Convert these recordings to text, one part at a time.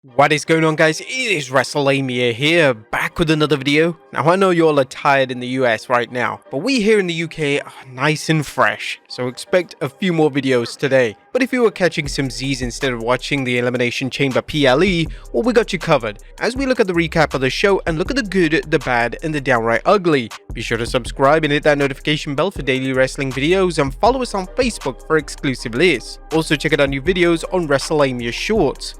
What is going on, guys? It is Wrestlemania here, back with another video. Now I know you all are tired in the US right now, but we here in the UK are nice and fresh, so expect a few more videos today. But if you were catching some Z's instead of watching the Elimination Chamber PLE, well, we got you covered, as we look at the recap of the show and look at the good, the bad, and the downright ugly. Be sure to subscribe and hit that notification bell for daily wrestling videos, and follow us on Facebook for exclusive lists. Also check out our new videos on Wrestlemania Shorts.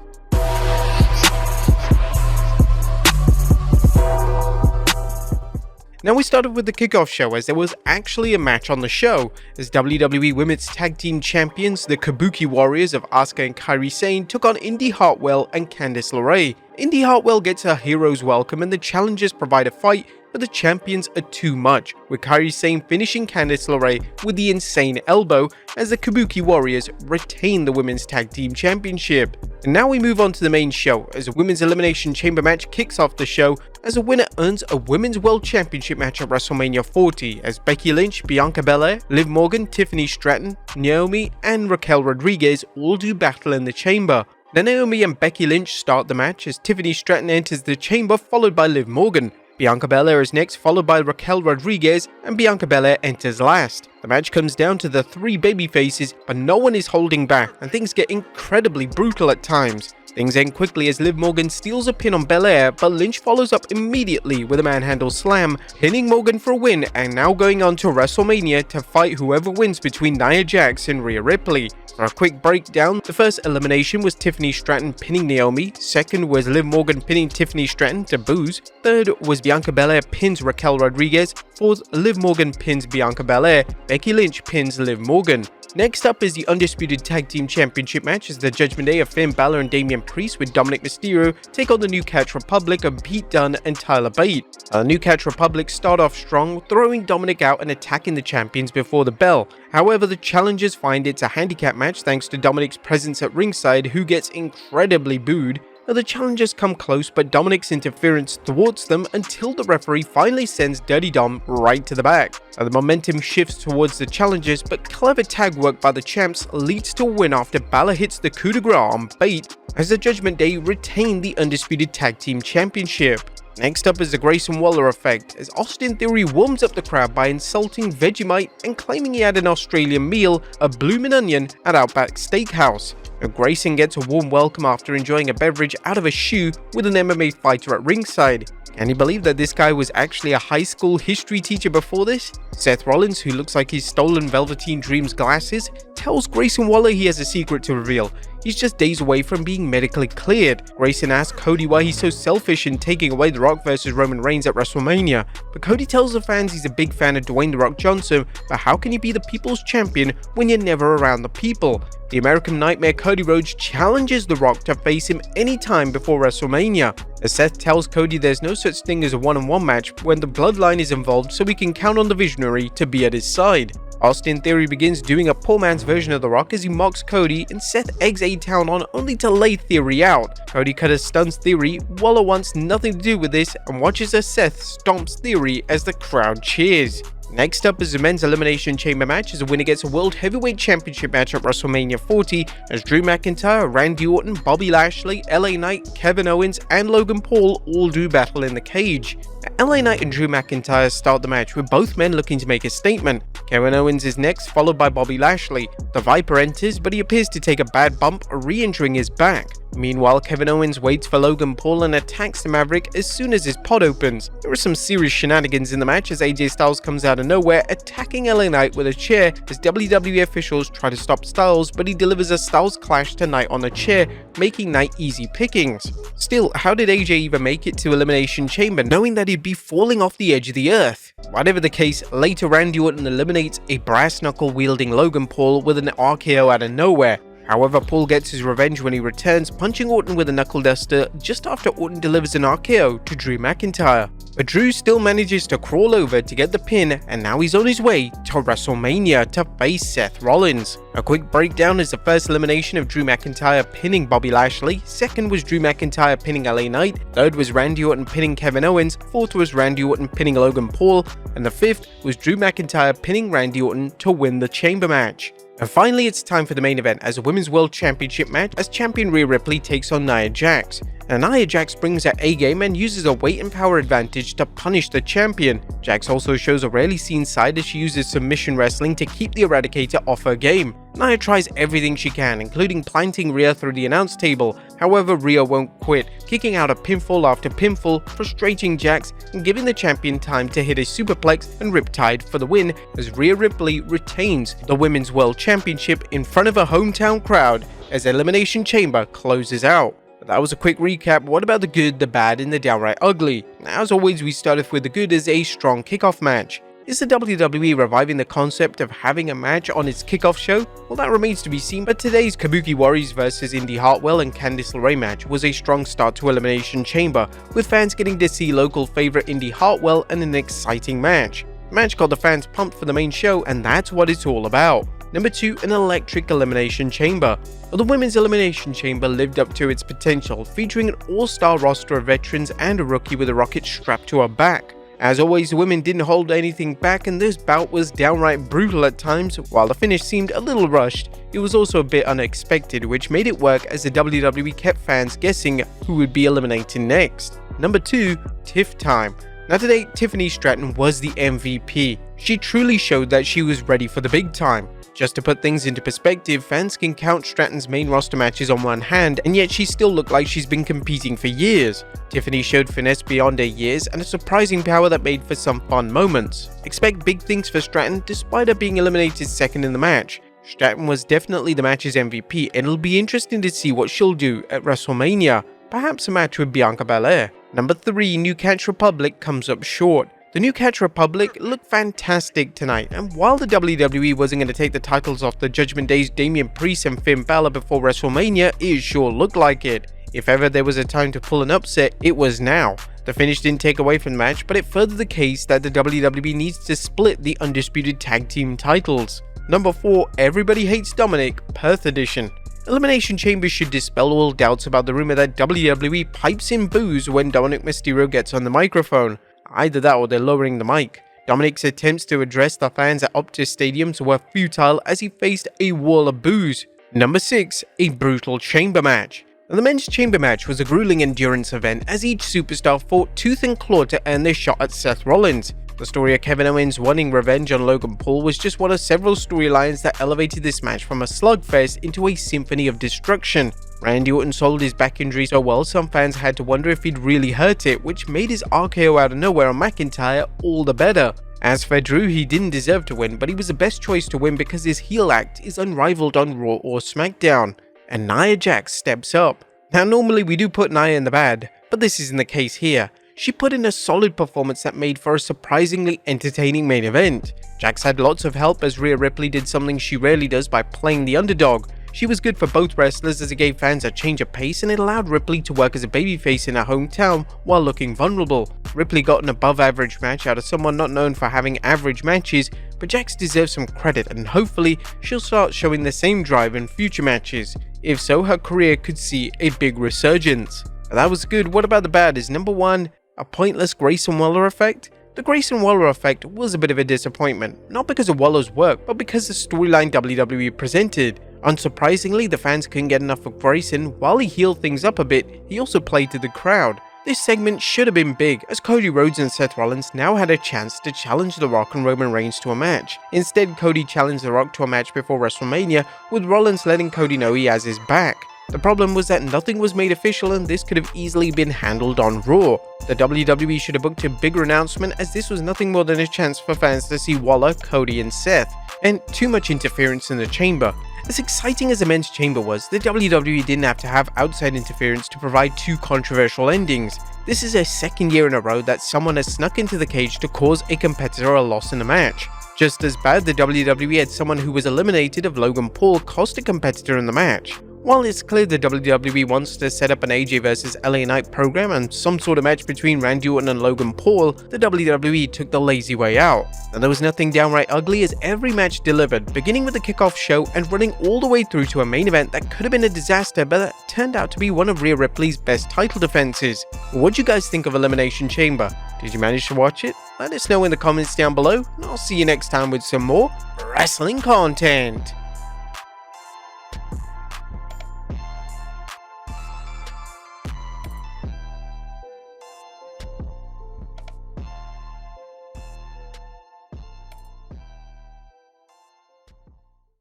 Now we started with the kickoff show, as there was actually a match on the show, as WWE Women's Tag Team Champions, the Kabuki Warriors of Asuka and Kairi Sane, took on Indy Hartwell and Candice LeRae. Indy Hartwell gets her hero's welcome and the challengers provide a fight, but the champions are too much, with Kairi Sane finishing Candice LeRae with the insane elbow as the Kabuki Warriors retain the Women's Tag Team Championship. And now we move on to the main show, as a Women's Elimination Chamber match kicks off the show, as a winner earns a Women's World Championship match at Wrestlemania 40, as Becky Lynch, Bianca Belair, Liv Morgan, Tiffany Stratton, Naomi, and Raquel Rodriguez all do battle in the chamber. Then Naomi and Becky Lynch start the match, as Tiffany Stratton enters the chamber followed by Liv Morgan. Bianca Belair is next, followed by Raquel Rodriguez, and Bianca Belair enters last. The match comes down to the three babyfaces, but no one is holding back, and things get incredibly brutal at times. Things end quickly as Liv Morgan steals a pin on Belair, but Lynch follows up immediately with a manhandle slam, pinning Morgan for a win, and now going on to WrestleMania to fight whoever wins between Nia Jax and Rhea Ripley. For a quick breakdown, the first elimination was Tiffany Stratton pinning Naomi, second was Liv Morgan pinning Tiffany Stratton to booze, third was Bianca Belair pins Raquel Rodriguez, fourth Liv Morgan pins Bianca Belair, Becky Lynch pins Liv Morgan. Next up is the Undisputed Tag Team Championship match, as the Judgment Day of Finn Balor and Damian Priest with Dominic Mysterio take on the New Catch Republic of Pete Dunne and Tyler Bate. The New Catch Republic start off strong, throwing Dominic out and attacking the champions before the bell. However, the challengers find it's a handicap match thanks to Dominic's presence at ringside, who gets incredibly booed. The challengers come close, but Dominic's interference thwarts them until the referee finally sends Dirty Dom right to the back. The momentum shifts towards the challengers, but clever tag work by the champs leads to a win after Balor hits the coup de grace on Bate, as the Judgment Day retain the Undisputed Tag Team Championship. Next up is the Grayson Waller effect, as Austin Theory warms up the crowd by insulting Vegemite and claiming he had an Australian meal, a bloomin' onion, at Outback Steakhouse. Grayson gets a warm welcome after enjoying a beverage out of a shoe with an MMA fighter at ringside. Can you believe that this guy was actually a high school history teacher before this? Seth Rollins, who looks like he's stolen Velveteen Dream's glasses, tells Grayson Waller he has a secret to reveal. He's just days away from being medically cleared. Grayson asks Cody why he's so selfish in taking away The Rock vs Roman Reigns at WrestleMania, but Cody tells the fans he's a big fan of Dwayne The Rock Johnson, but how can you be the people's champion when you're never around the people? The American Nightmare Cody Rhodes challenges The Rock to face him anytime before WrestleMania, as Seth tells Cody there's no such thing as a one-on-one match when the bloodline is involved, so he can count on the Visionary to be at his side. Austin Theory begins doing a poor man's version of The Rock as he mocks Cody, and Seth eggs A-Town on only to lay Theory out. Cody Cutter stuns Theory, Waller wants nothing to do with this and watches as Seth stomps Theory as the crowd cheers. Next up is the Men's Elimination Chamber match, as the winner gets a World Heavyweight Championship match at WrestleMania 40, as Drew McIntyre, Randy Orton, Bobby Lashley, LA Knight, Kevin Owens, and Logan Paul all do battle in the cage. LA Knight and Drew McIntyre start the match, with both men looking to make a statement. Kevin Owens is next, followed by Bobby Lashley. The Viper enters, but he appears to take a bad bump, re-injuring his back. Meanwhile, Kevin Owens waits for Logan Paul and attacks the Maverick as soon as his pod opens. There are some serious shenanigans in the match as AJ Styles comes out of nowhere, attacking LA Knight with a chair as WWE officials try to stop Styles, but he delivers a Styles clash to Knight on a chair, making Knight easy pickings. Still, how did AJ even make it to Elimination Chamber knowing that he'd be falling off the edge of the earth? Whatever the case, later Randy Orton eliminates a brass knuckle wielding Logan Paul with an RKO out of nowhere. However, Paul gets his revenge when he returns, punching Orton with a knuckle duster just after Orton delivers an RKO to Drew McIntyre. But Drew still manages to crawl over to get the pin, and now he's on his way to WrestleMania to face Seth Rollins. A quick breakdown is the first elimination of Drew McIntyre pinning Bobby Lashley, second was Drew McIntyre pinning LA Knight, third was Randy Orton pinning Kevin Owens, fourth was Randy Orton pinning Logan Paul, and the fifth was Drew McIntyre pinning Randy Orton to win the chamber match. And finally, it's time for the main event as a Women's World Championship match as champion Rhea Ripley takes on Nia Jax. And Nia Jax brings her A-game and uses a weight and power advantage to punish the champion. Jax also shows a rarely seen side as she uses submission wrestling to keep the Eradicator off her game. Nia tries everything she can, including planting Rhea through the announce table. However, Rhea won't quit, kicking out a pinfall after pinfall, frustrating Jax and giving the champion time to hit a superplex and riptide for the win as Rhea Ripley retains the Women's World Championship in front of a hometown crowd as Elimination Chamber closes out. But that was a quick recap. What about the good, the bad, and the downright ugly? As always, we start off with the good as a strong kickoff match. Is the WWE reviving the concept of having a match on its kickoff show? Well, that remains to be seen, but today's Kabuki Warriors vs Indy Hartwell and Candice LeRae match was a strong start to Elimination Chamber, with fans getting to see local favourite Indy Hartwell and an exciting match. The match got the fans pumped for the main show, and that's what it's all about. Number 2, an electric Elimination Chamber. Well, the Women's Elimination Chamber lived up to its potential, featuring an all-star roster of veterans and a rookie with a rocket strapped to her back. As always, the women didn't hold anything back, and this bout was downright brutal at times. While the finish seemed a little rushed, it was also a bit unexpected, which made it work as the WWE kept fans guessing who would be eliminated next. Number 2, Tiff time. Now today, Tiffany Stratton was the MVP. She truly showed that she was ready for the big time. Just to put things into perspective, fans can count Stratton's main roster matches on one hand, and yet she still looked like she's been competing for years. Tiffany showed finesse beyond her years and a surprising power that made for some fun moments. Expect big things for Stratton despite her being eliminated second in the match. Stratton was definitely the match's MVP, and it'll be interesting to see what she'll do at Wrestlemania, perhaps a match with Bianca Belair. Number 3, New Catch Republic comes up short. The New Catch Republic looked fantastic tonight, and while the WWE wasn't going to take the titles off the Judgment Day's Damian Priest and Finn Balor before WrestleMania, it sure looked like it. If ever there was a time to pull an upset, it was now. The finish didn't take away from the match, but it furthered the case that the WWE needs to split the undisputed tag team titles. Number 4, Everybody Hates Dominic, Perth Edition. Elimination Chamber should dispel all doubts about the rumor that WWE pipes in boos when Dominic Mysterio gets on the microphone. Either that or they're lowering the mic. Dominic's attempts to address the fans at Optus Stadiums were futile as he faced a wall of boos. Number 6, a brutal chamber match. The men's chamber match was a grueling endurance event as each superstar fought tooth and claw to earn their shot at Seth Rollins. The story of Kevin Owens wanting revenge on Logan Paul was just one of several storylines that elevated this match from a slugfest into a symphony of destruction. Randy Orton sold his back injury so well some fans had to wonder if he'd really hurt it, which made his RKO out of nowhere on McIntyre all the better. As for Drew, he didn't deserve to win, but he was the best choice to win because his heel act is unrivaled on Raw or SmackDown. And Nia Jax steps up. Now normally we do put Nia in the bad, but this isn't the case here. She put in a solid performance that made for a surprisingly entertaining main event. Jax had lots of help as Rhea Ripley did something she rarely does by playing the underdog. She was good for both wrestlers as it gave fans a change of pace and it allowed Ripley to work as a babyface in her hometown while looking vulnerable. Ripley got an above average match out of someone not known for having average matches, but Jax deserves some credit and hopefully she'll start showing the same drive in future matches. If so, her career could see a big resurgence. That was good. What about the bad? Is number 1 a pointless Grayson Waller effect? The Grayson Waller effect was a bit of a disappointment, not because of Waller's work, but because the storyline WWE presented. Unsurprisingly, the fans couldn't get enough of Grayson. While he healed things up a bit, he also played to the crowd. This segment should have been big, as Cody Rhodes and Seth Rollins now had a chance to challenge The Rock and Roman Reigns to a match. Instead, Cody challenged The Rock to a match before WrestleMania, with Rollins letting Cody know he has his back. The problem was that nothing was made official and this could have easily been handled on Raw. The WWE should have booked a bigger announcement as this was nothing more than a chance for fans to see Waller, Cody and Seth. And too much interference in the chamber. As exciting as the men's chamber was, the WWE didn't have to have outside interference to provide 2 controversial endings. This is a second year in a row that someone has snuck into the cage to cause a competitor a loss in a match. Just as bad, the WWE had someone who was eliminated of Logan Paul cost a competitor in the match. While it's clear the WWE wants to set up an AJ vs LA Knight program and some sort of match between Randy Orton and Logan Paul, the WWE took the lazy way out. And there was nothing downright ugly as every match delivered, beginning with the kickoff show and running all the way through to a main event that could have been a disaster but that turned out to be one of Rhea Ripley's best title defenses. What do you guys think of Elimination Chamber? Did you manage to watch it? Let us know in the comments down below, and I'll see you next time with some more wrestling content.